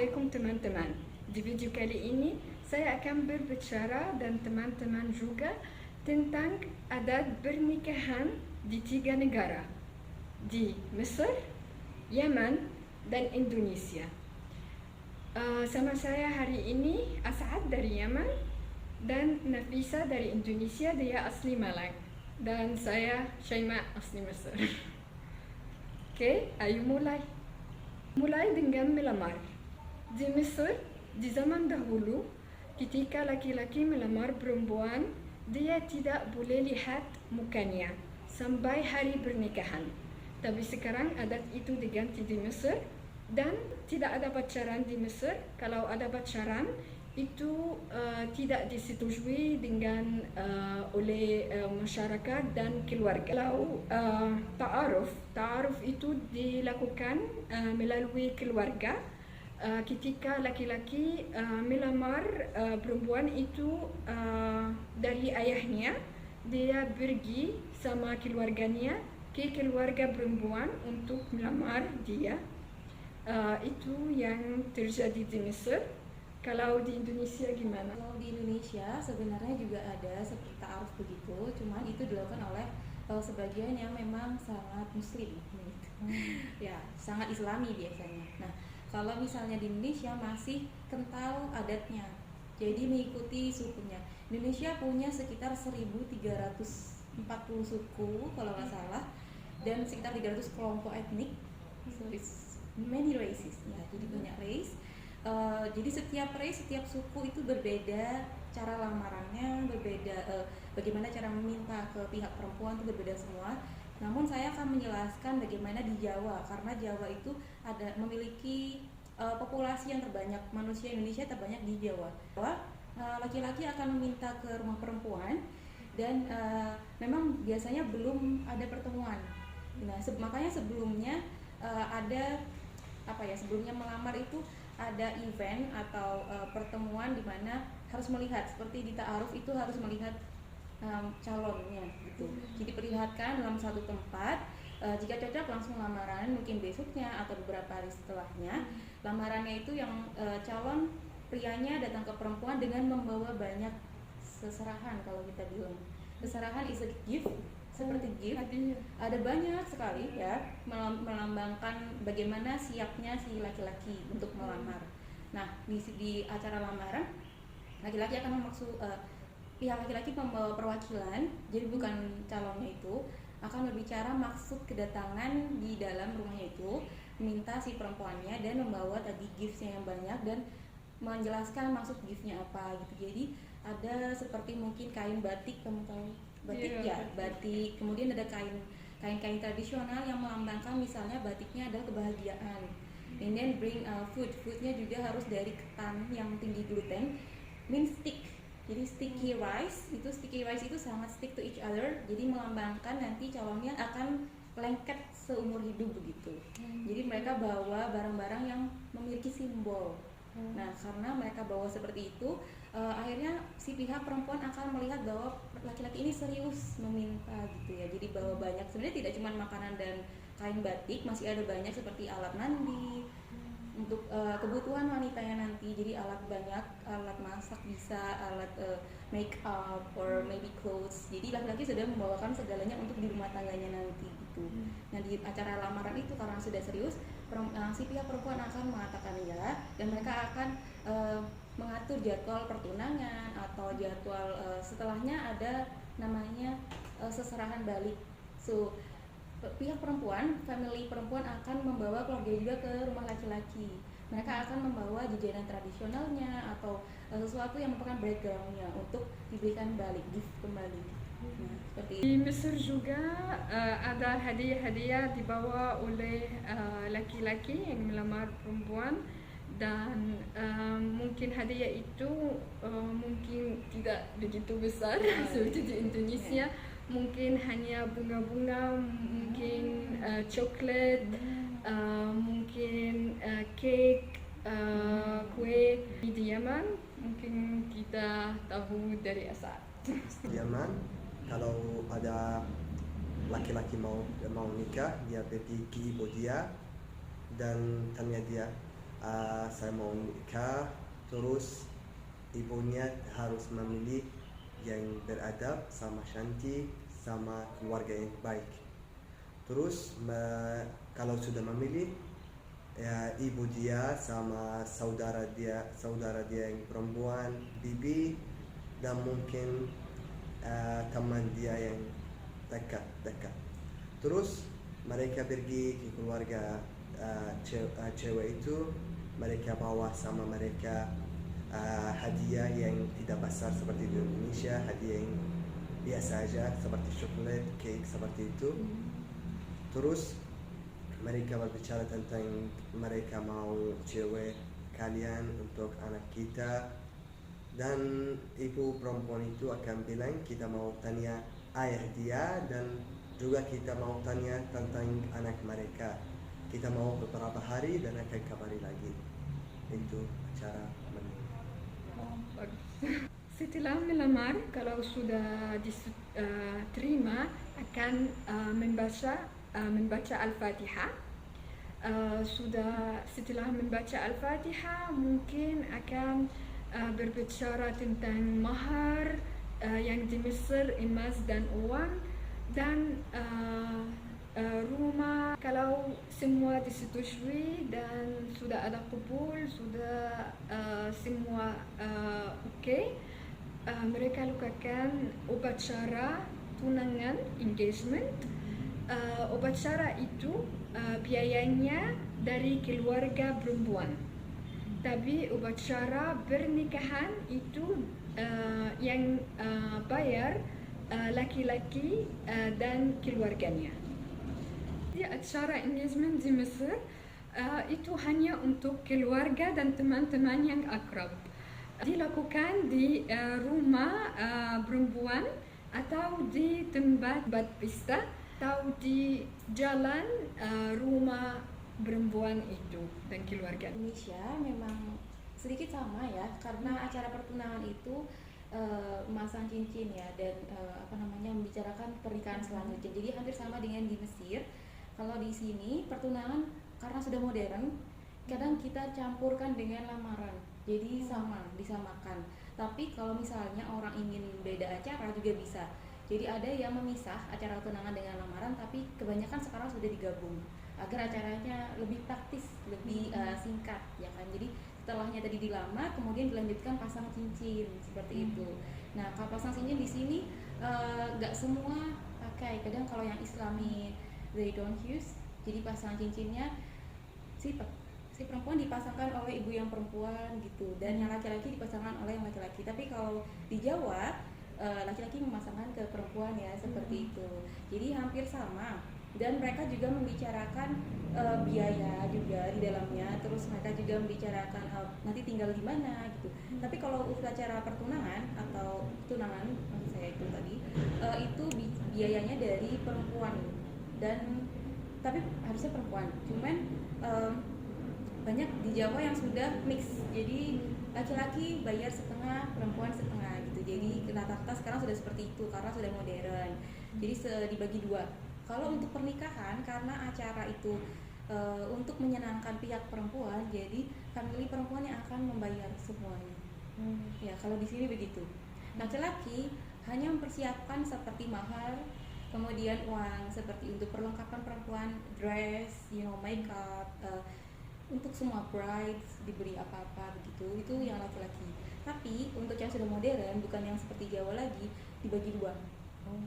Assalamualaikum teman-teman. Di video kali ini saya akan berbicara dan teman-teman juga tentang adat pernikahan di 3 negara, di Mesir, Yaman, dan Indonesia. Sama saya hari ini As'ad dari Yaman dan Nafisa dari Indonesia, dia asli Malang, dan saya Syaima asli Mesir. Oke, ayo mulai. Mulai dengan melamar. Di Mesir, di zaman dahulu, ketika laki-laki melamar perempuan, dia tidak boleh lihat mukanya sampai hari pernikahan. Tapi sekarang adat itu diganti di Mesir dan tidak ada pacaran di Mesir. Kalau ada pacaran, itu tidak disetujui dengan oleh masyarakat dan keluarga. Kalau ta'aruf itu dilakukan melalui keluarga. Ketika laki-laki melamar perempuan itu dari ayahnya, dia pergi sama keluarganya ke keluarga perempuan untuk melamar dia. Itu yang terjadi di Mesir. Kalau di Indonesia gimana? Kalau di Indonesia sebenarnya juga ada seperti ta'aruf begitu, cuman itu dilakukan oleh sebagian yang memang sangat muslim gitu. Ya, sangat islami biasanya. Nah, kalau misalnya di Indonesia masih kental adatnya, jadi mengikuti sukunya. Indonesia punya sekitar 1340 suku kalau nggak salah, dan sekitar 300 kelompok etnik. So it's many races ya, jadi banyak race. Jadi setiap race, setiap suku itu berbeda cara lamarannya, berbeda bagaimana cara meminta ke pihak perempuan itu berbeda semua. Namun saya akan menjelaskan bagaimana di Jawa, karena Jawa itu memiliki populasi yang terbanyak, manusia Indonesia terbanyak di Jawa. Laki-laki akan meminta ke rumah perempuan dan memang biasanya belum ada pertemuan. Nah, makanya sebelumnya sebelumnya melamar itu ada event atau pertemuan di mana harus melihat, seperti di ta'aruf itu harus melihat calonnya gitu. Jadi perlihatkan dalam satu tempat, jika cocok langsung lamaran, mungkin besoknya atau beberapa hari setelahnya. Lamarannya itu yang calon prianya datang ke perempuan dengan membawa banyak seserahan. Kalau kita bilang seserahan is a gift, seperti gift, ada banyak sekali ya, melambangkan bagaimana siapnya si laki-laki untuk melamar. Nah, di acara lamaran, laki-laki akan pihak laki-laki membawa perwakilan, jadi bukan calonnya itu, akan berbicara maksud kedatangan di dalam rumahnya itu, minta si perempuannya dan membawa tadi giftsnya yang banyak dan menjelaskan maksud giftnya apa gitu. Jadi ada seperti mungkin kain batik, kamu tahu batik ya, batik. Kemudian ada kain tradisional yang melambangkan, misalnya batiknya adalah kebahagiaan. And then bring foodnya juga harus dari ketan yang tinggi gluten, stick. Jadi sticky rice itu sangat stick to each other. Jadi melambangkan nanti calonnya akan lengket seumur hidup begitu. Jadi mereka bawa barang-barang yang memiliki simbol. Nah, karena mereka bawa seperti itu, akhirnya si pihak perempuan akan melihat bahwa laki-laki ini serius meminta gitu ya. Jadi bawa banyak, sebenarnya tidak cuma makanan dan kain batik, masih ada banyak seperti alat mandi untuk kebutuhan wanitanya nanti. Jadi banyak alat masak, bisa alat make up or maybe clothes. Jadi laki-laki sudah membawakan segalanya untuk di rumah tangganya nanti gitu. Nah, di acara lamaran itu karena sudah serius, si pihak perempuan akan mengatakan ya, dan mereka akan mengatur jadwal pertunangan atau jadwal setelahnya ada namanya seserahan balik. So pihak perempuan, family perempuan akan membawa keluarga juga ke rumah laki-laki. Mereka akan membawa jajanan tradisionalnya atau sesuatu yang merupakan backgroundnya untuk diberikan balik, gift kembali. Nah, seperti di Mesir juga ada hadiah-hadiah dibawa oleh laki-laki yang melamar perempuan, dan mungkin hadiah itu mungkin tidak begitu besar seperti di Indonesia. Mungkin hanya bunga-bunga, mungkin coklat, mungkin cake, kue. Di Yaman mungkin kita tahu dari Asad. Di Yaman, kalau ada laki-laki mau nikah, dia pergi ke ibu dia dan tanya dia, saya mau nikah, terus ibunya harus memilih yang beradab, sama cantik, sama keluarga yang baik. Terus kalau sudah memilih, ya, ibu dia sama saudara dia yang perempuan, bibi, dan mungkin teman dia yang dekat. Terus mereka pergi ke keluarga cewek itu, mereka bawa sama mereka hadiah yang tidak besar seperti di Indonesia, hadiah yang biasa aja seperti coklat, cake seperti itu. Terus mereka berbicara tentang mereka mau cewek kalian untuk anak kita, dan ibu perempuan itu akan bilang kita mau tanya ayah dia, dan juga kita mau tanya tentang anak mereka. Kita mau beberapa hari dan akan kabari lagi. Itu acara menikah. Setelah melamar, kalau sudah diterima, akan membaca Al-Fatihah. Setelah membaca Al-Fatihah, mungkin akan berbicara tentang mahar yang di Mesir, emas dan uang, dan rumah. Kalau semua disetujui dan sudah ada kabul, sudah semua oke, mereka lakukan upacara tunangan, engagement. Upacara itu biayanya dari keluarga perempuan, tapi upacara pernikahan itu yang bayar laki-laki dan keluarganya. Di acara engagement di Mesir itu hanya untuk keluarga dan teman-teman yang akrab. Dilakukan di rumah perempuan atau di tempat pesta atau di jalan rumah perempuan itu dan keluarga. Indonesia memang sedikit sama ya, karena acara pertunangan itu memasang cincin ya, dan membicarakan pernikahan selanjutnya. Jadi hampir sama dengan di Mesir. Kalau di sini pertunangan karena sudah modern, kadang kita campurkan dengan lamaran, jadi disamakan. Tapi kalau misalnya orang ingin beda acara juga bisa. Jadi ada yang memisah acara tunangan dengan lamaran, tapi kebanyakan sekarang sudah digabung agar acaranya lebih praktis, lebih singkat ya kan. Jadi setelahnya tadi dilamar, kemudian dilanjutkan pasang cincin seperti itu. Nah, kalau pasang cincin di sini nggak semua pakai. Kadang kalau yang Islami they don't use. Jadi pasang cincinnya si perempuan dipasangkan oleh ibu yang perempuan gitu, dan yang laki-laki dipasangkan oleh yang laki-laki. Tapi kalau di Jawa laki-laki memasangkan ke perempuan ya, seperti itu. Jadi hampir sama, dan mereka juga membicarakan biaya juga di dalamnya. Terus mereka juga membicarakan nanti tinggal di mana gitu. Tapi kalau upacara pertunangan atau tunangan maksud saya itu tadi itu biayanya dari perempuan, dan tapi harusnya perempuan. Cuman banyak di Jawa yang sudah mix, jadi laki-laki bayar setengah, perempuan setengah gitu. Jadi rata-rata sekarang sudah seperti itu karena sudah modern. Jadi dibagi dua. Kalau untuk pernikahan, karena acara itu untuk menyenangkan pihak perempuan, jadi family perempuan yang akan membayar semuanya. Ya, kalau di sini begitu. Laki-laki hanya mempersiapkan seperti mahar, kemudian uang seperti untuk perlengkapan perempuan, dress, makeup, untuk semua brides diberi apa-apa begitu, itu yang laki-laki. Tapi untuk yang sudah modern, bukan yang seperti Jawa lagi, dibagi dua.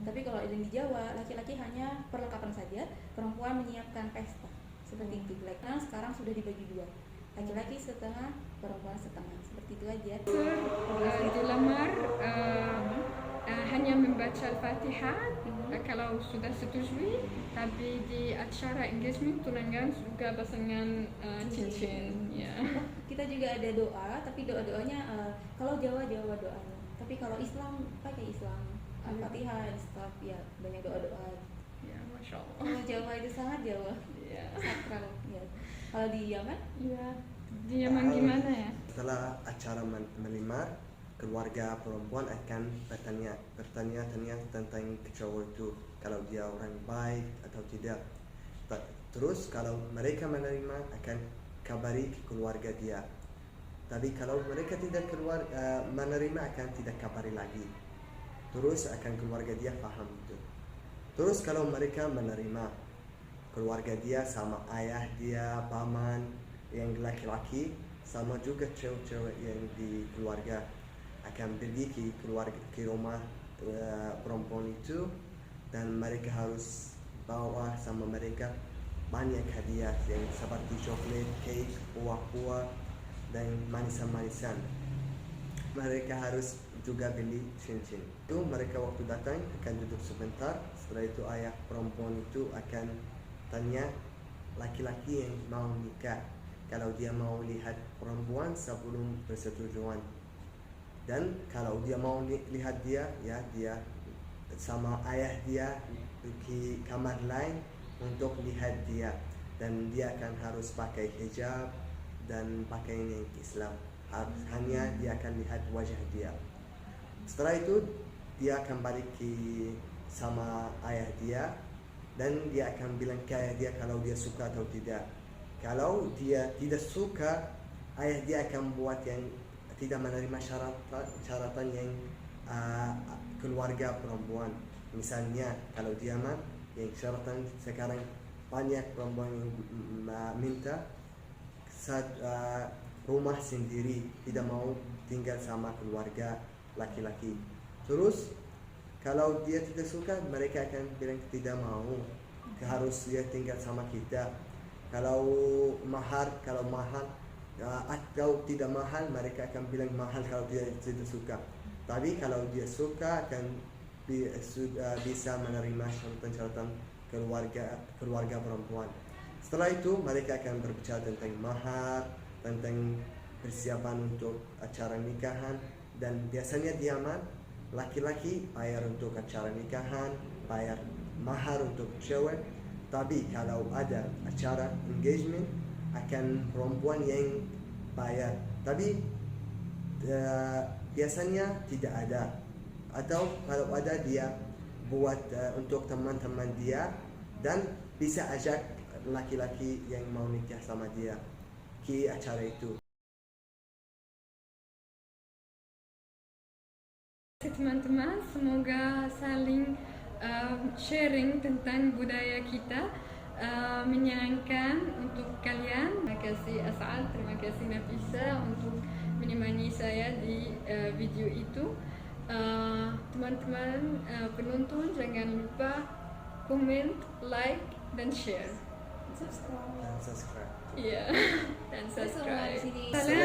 Tapi kalau di Jawa, laki-laki hanya perlengkapan saja, perempuan menyiapkan pesta seperti itu. Nah, sekarang sudah dibagi dua, laki-laki setengah, perempuan setengah, seperti itu aja. Dilamar hanya membaca Al-Fatihah kalau sudah setujui, tapi di acara engagement tunangan juga pasangan cincin ya. Kita juga ada doa, tapi doanya kalau Jawa doanya, tapi kalau Islam pakai Islam, Al-Fatihah, Istaf, ya banyak doa-doa ya, Masya Allah. Kalau Jawa itu sangat Jawa Ya. sakral ya. Kalau di Yaman? Ya, di Yaman gimana ya? Setelah acara melamar, keluarga perempuan akan bertanya tentang cowok itu, kalau dia orang baik atau tidak. Terus kalau mereka menerima, akan kabari keluarga dia. Tapi kalau mereka tidak menerima, akan tidak kabari lagi. Terus akan keluarga dia paham itu. Terus kalau mereka menerima keluarga dia sama ayah dia, paman yang laki-laki, sama juga cewek-cewek yang di keluarga, akan pergi ke rumah perempuan itu, dan mereka harus bawa sama mereka banyak hadiah yang seperti coklat, cake, buah-buah, dan manisan-manisan. Mereka harus juga beli cincin. Itu mereka waktu datang akan duduk sebentar. Setelah itu ayah perempuan itu akan tanya laki-laki yang mau nikah kalau dia mau lihat perempuan sebelum persetujuan. Dan kalau dia mau lihat dia, ya dia sama ayah dia ke kamar lain untuk lihat dia, dan dia akan harus pakai hijab dan pakaian yang Islam. Hanya dia akan lihat wajah dia. Setelah itu dia akan balik sama ayah dia, dan dia akan bilang ke ayah dia kalau dia suka atau tidak. Kalau dia tidak suka, ayah dia akan buat yang tidak menerima syaratan yang keluarga perempuan. Misalnya kalau dia yang syaratan sekarang banyak perempuan yang minta rumah sendiri, tidak mau tinggal sama keluarga laki-laki. Terus kalau dia tidak suka, mereka akan bilang tidak mau, harus dia tinggal sama kita. Kalau mahal atau tidak mahal, mereka akan bilang mahal kalau dia tidak suka. Tapi kalau dia suka, akan bisa menerima syaratan-syaratan keluarga perempuan. Setelah itu mereka akan berbicara tentang mahar, tentang persiapan untuk acara nikahan, dan biasanya di Yaman laki-laki bayar untuk acara nikahan, bayar mahar untuk cewek. Tapi kalau ada acara engagement, akan perempuan yang bayar. Tapi biasanya tidak ada, atau kalau ada dia buat untuk teman-teman dia, dan bisa ajak laki-laki yang mau nikah sama dia ke acara itu. Teman-teman, semoga saling sharing tentang budaya kita menyenangkan untuk kalian. Terima kasih As'ad, terima kasih Nafisa untuk menemani saya di video itu. Teman-teman penonton, jangan lupa komen, like, dan share. Subscribe. Dan subscribe. Iya, dan Saya semua di subscribe. sini. Salam